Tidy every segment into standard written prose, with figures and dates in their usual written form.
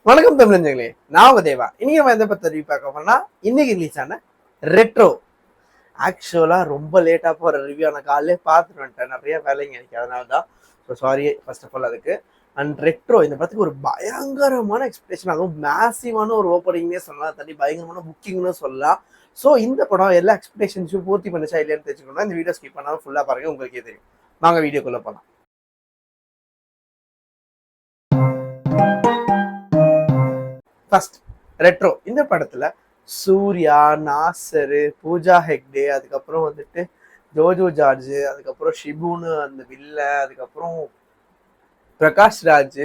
வணக்கம் தமிழஞ்சங்களே, நான் உங்க தேவா. இன்னைக்கு நம்ம எதை பத்தி ரிவ்யூ பார்க்க போனா, இன்னைக்கு ரிலீஸ் ஆன ரெட்ரோ. ஆக்சுவலா ரொம்ப லேட்டா போற ரிவ்யூ நான் காலையிலே பார்த்துட்டு வந்துட்டேன். நிறைய வேலைங்க எனக்கு, அதனால தான். So sorry first of all அதுக்கு. அண்ட் ரெட்ரோ இந்த படத்துக்கு ஒரு பயங்கரமான எக்ஸ்பெக்டேஷன், அதுவும் மேசிவான ஒரு ஓப்பனிங்னே சொல்லலாம், தண்ணி பயங்கரமான புக்கிங்னு சொல்லலாம். ஸோ இந்த படம் எல்லா எக்ஸ்பெக்டேஷன்ஸும் பூர்த்தி பண்ணிச்சா இல்லையான்னு தெரிஞ்சுக்கணும்னா இந்த வீடியோ ஸ்கிப் பண்ணாலும் ஃபுல்லாக பாருங்க, உங்களுக்கே தெரியும். வாங்க வீடியோக்குள்ள போகலாம். ஃபர்ஸ்ட் ரெட்ரோ இந்த படத்துல சூர்யா, நாசரு, பூஜா ஹெக்டே, அதுக்கப்புறம் வந்துட்டு ஜோஜோ ஜார்ஜ், அதுக்கப்புறம் ஷிபுன்னு அந்த வில்ல, அதுக்கப்புறம் பிரகாஷ் ராஜ்,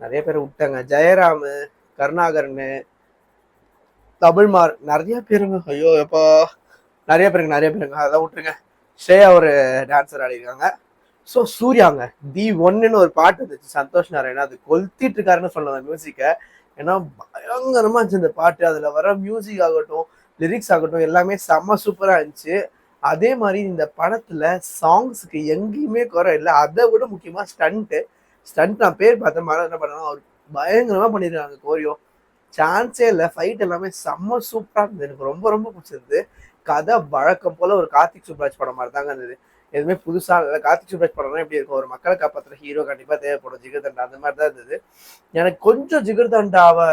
நிறைய பேர் விட்டாங்க, ஜெயராமு, கருணாகரனு, தமிழ்மார், நிறைய பேருங்க. ஐயோ எப்போ நிறைய பேருங்க அதெல்லாம் விட்டுருங்க. ஸ்ரேயா ஒரு டான்ஸர் ஆடிருக்காங்க. ஸோ சூர்யாங்க தி ஒன்னுன்னு ஒரு பாட்டு இருந்துச்சு, சந்தோஷ் நாராயணன் அது கொளுத்திட்டு இருக்காருன்னு சொல்லலாம் மியூசிக்கை. ஏன்னா பயங்கரமா இருந்துச்சு இந்த பாட்டு. அதுல வர மியூசிக் ஆகட்டும், லிரிக்ஸ் ஆகட்டும், எல்லாமே செம்ம சூப்பரா இருந்துச்சு. அதே மாதிரி இந்த படத்துல சாங்ஸுக்கு எங்கேயுமே குறை இல்லை. அதை விட முக்கியமா ஸ்டண்ட் நான் பேர் பார்த்தேன், மரம் என்ன பண்ணா அவர் பயங்கரமா பண்ணிருக்காங்க. கோரியோ சான்ஸே இல்லை. ஃபைட் எல்லாமே செம்ம சூப்பரா இருந்தது, எனக்கு ரொம்ப ரொம்ப பிடிச்சிருந்தது. கதை வழக்கம் போல ஒரு கார்த்திக் சுப்ராஜ் படம் மாதிரி தாங்க இருந்தது. எதுவுமே புதுசா இல்லை. கார்த்திக் சுப்ராஜ் படம்னா எப்படி இருக்கும், ஒரு மக்களை காப்பாற்றுற ஹீரோ கண்டிப்பா தேவைப்படும், ஜிகர்தண்டா அந்த மாதிரி தான் இருந்தது. எனக்கு கொஞ்சம் ஜிகர்தண்டாவை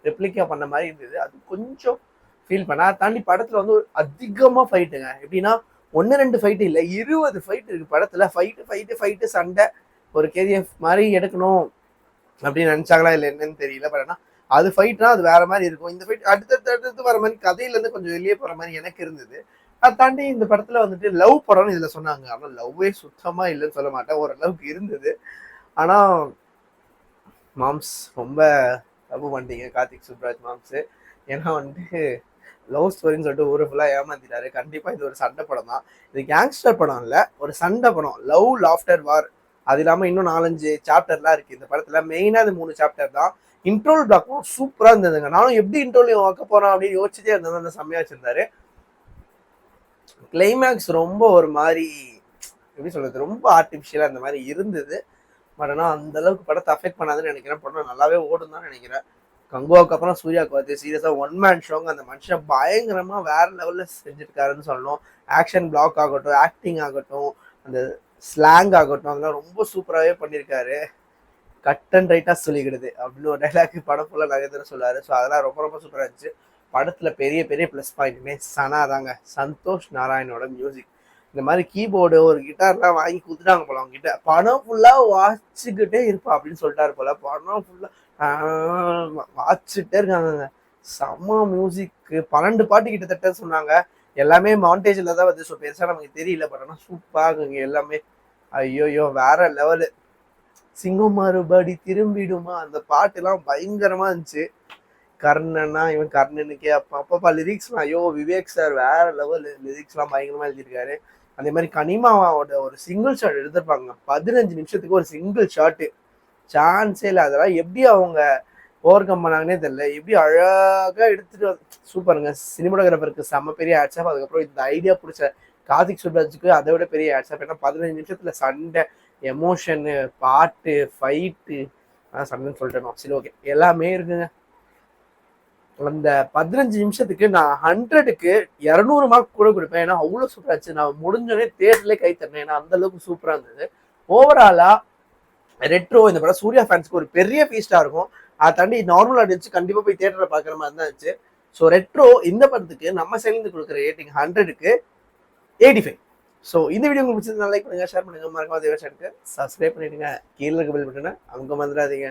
ரெப்ளிகா பண்ண மாதிரி இருந்தது, அது கொஞ்சம் ஃபீல் பண்ண. அதை தாண்டி படத்துல வந்து அதிகமா ஃபைட்டுங்க. எப்படின்னா 1-2 ஃபைட்டு இல்லை, 20 ஃபைட் இருக்கு படத்துல. ஃபைட்டு சண்டை ஒரு கேஜிஎஃப் மாதிரி எடுக்கணும் அப்படின்னு நினைச்சாங்களா இல்லை என்னன்னு தெரியல. பட் ஆனால் அது ஃபைட்னா அது வேற மாதிரி இருக்கும். இந்த ஃபைட் அடுத்தடுத்து வர மாதிரி கதையிலேருந்து கொஞ்சம் வெளியே போற மாதிரி எனக்கு இருந்தது. அதை தாண்டி இந்த படத்துல வந்துட்டு லவ் படம்னு இதுல சொன்னாங்க, ஆனால் லவ்வே சுத்தமா இல்லைன்னு சொல்ல மாட்டேன், ஓரளவுக்கு இருந்தது. ஆனா மாம்ஸ் ரொம்ப தப்பு பண்ணிட்டீங்க கார்த்திக் சுப்ராஜ் மாம்ஸ். ஏன்னா வந்துட்டு லவ் ஸ்டோரின்னு சொல்லிட்டு ஊரு ஃபுல்லாக ஏமாத்திட்டாரு. கண்டிப்பா இது ஒரு சண்டை படம் தான். இது கேங்ஸ்டர் படம் இல்லை, ஒரு சண்டை படம். லவ், லாஃப்டர், வார், அது இல்லாமல் இன்னும் 4-5 சாப்டர்லாம் இருக்கு இந்த படத்துல. மெயினா அது 3 சாப்டர் தான். இன்ட்ரோல் பிளாக்கும் சூப்பரா இருந்ததுங்க. நானும் எப்படி இன்ட்ரோல் வைக்க போறோம் அப்படின்னு யோசிச்சுட்டே இருந்தது. அந்த செம்மையா வச்சிருந்தாரு. கிளைமேக்ஸ் ரொம்ப ஒரு மாதிரி எப்படி சொல்றது, ரொம்ப ஆர்டிஃபிஷியலா அந்த மாதிரி இருந்தது. பட் ஆனால் அந்த அளவுக்கு படத்தை அஃபெக்ட் பண்ணாதுன்னு நினைக்கிறேன். படம் நல்லாவே ஓடும் தான் நினைக்கிறேன். கங்குவாவுக்கு அப்புறம் சூர்யாவுக்கு வந்து சீரியஸா ஒன் மேன் ஷோங்க. அந்த மனுஷன் பயங்கரமா வேற லெவல்ல செஞ்சிருக்காருன்னு சொல்லணும். ஆக்ஷன் பிளாக் ஆகட்டும், ஆக்டிங் ஆகட்டும், அந்த ஸ்லாங் ஆகட்டும், அதெல்லாம் ரொம்ப சூப்பராகவே பண்ணியிருக்காரு. கட் அண்ட் ரைட்டா சொல்லிக்கிடுது அப்படின்னு ஒரு டைலாக் படம் ஃபுல்லாக நிறைய தடவை சொல்லுவாரு. ஸோ அதெல்லாம் ரொம்ப ரொம்ப சூப்பராக இருந்துச்சு. படத்துல பெரிய பெரிய ப்ளஸ் பாயிண்ட்டுமே சனா தாங்க. சந்தோஷ் நாராயணோட மியூசிக். இந்த மாதிரி கீபோர்டு ஒரு கிட்டார்லாம் வாங்கி கொடுத்துட்டாங்க போல அவங்க கிட்ட. படம் ஃபுல்லா வாட்சிக்கிட்டே இருப்பா அப்படின்னு சொல்லிட்டாரு போல. படம் ஃபுல்லா வாட்சிட்டே இருக்காங்க. செம்ம மியூசிக். 12 பாட்டு கிட்டத்தட்ட சொன்னாங்க. எல்லாமே மாண்டேஜ்ல தான் வந்து, ஸோ பெருசா நமக்கு தெரியல. பட் ஆனால் சூப்பராக இருக்குங்க எல்லாமே. ஐயோயோ வேற லெவலு. சிங்கம் மறுபடி திரும்பிடுமா அந்த பாட்டுலாம் பயங்கரமா இருந்துச்சு. கர்ணனா இவன் கர்ணனுக்கே அப்பப்பா லிரிக்ஸ்லாம் ஐயோ விவேக் சார் வேற லெவல். லிரிக்ஸ்லாம் பயங்கரமா எழுதியிருக்காரு. அதே மாதிரி கனிமாவோட ஒரு சிங்கிள் ஷாட் எடுத்திருப்பாங்க 15 நிமிஷத்துக்கு ஒரு சிங்கிள் ஷாட்டு. சான்ஸே இல்லை. அதெல்லாம் எப்படி அவங்க ஓவர் கம் பண்ணாங்கன்னே தெரியல. எப்படி அழகா எடுத்துட்டு சூப்பருங்க. சினிமாட்டோகிராஃபருக்கு செம்ம பெரிய ஆட்சாப். அதுக்கப்புறம் இந்த ஐடியா பிடிச்ச கார்த்திக் சுப்ராஜுக்கு அதை விட பெரிய ஆட்சாப். ஏன்னா 15 நிமிஷத்துல சண்டை, எமோஷனு, பாட்டு, ஃபைட்டு, சண்டைன்னு சொல்லிட்டேன். சரி ஓகே, எல்லாமே இருக்குங்க. அந்த 15 நிமிஷத்துக்கு நான் 100க்கு 200 மார்க் கூட கொடுப்பேன். ஏன்னா அவ்வளோ சூப்பரா இருந்துச்சு. நான் முடிஞ்சோடனே தேட்டர்லேயே கை தட்டேன். ஏன்னா அந்த அளவுக்கு சூப்பரா இருந்தது. ஓவராலா ரெட்ரோ இந்த படம் சூர்யா ஃபேன்ஸ்க்கு ஒரு பெரிய ஃபீஸ்டா இருக்கும். அதை தாண்டி நார்மல் ஆடியன்ஸ் கண்டிப்பா போய் தியேட்டர்ல பாக்குற மாதிரி தான் இருந்துச்சு. ஸோ ரெட்ரோ இந்த படத்துக்கு நம்ம சைட்லேருந்து கொடுக்குற ரேட்டிங் 100க்கு 85. ஸோ இந்த வீடியோ உங்களுக்கு பிடிச்சது லைக் பண்ணுங்க, ஷேர் பண்ணுங்க, மறக்காம சேனலுக்கு சப்ஸ்கிரைப் பண்ணிடுங்க. கீழே இருக்க பெல் பட்டனை அங்க வந்துடாதீங்க.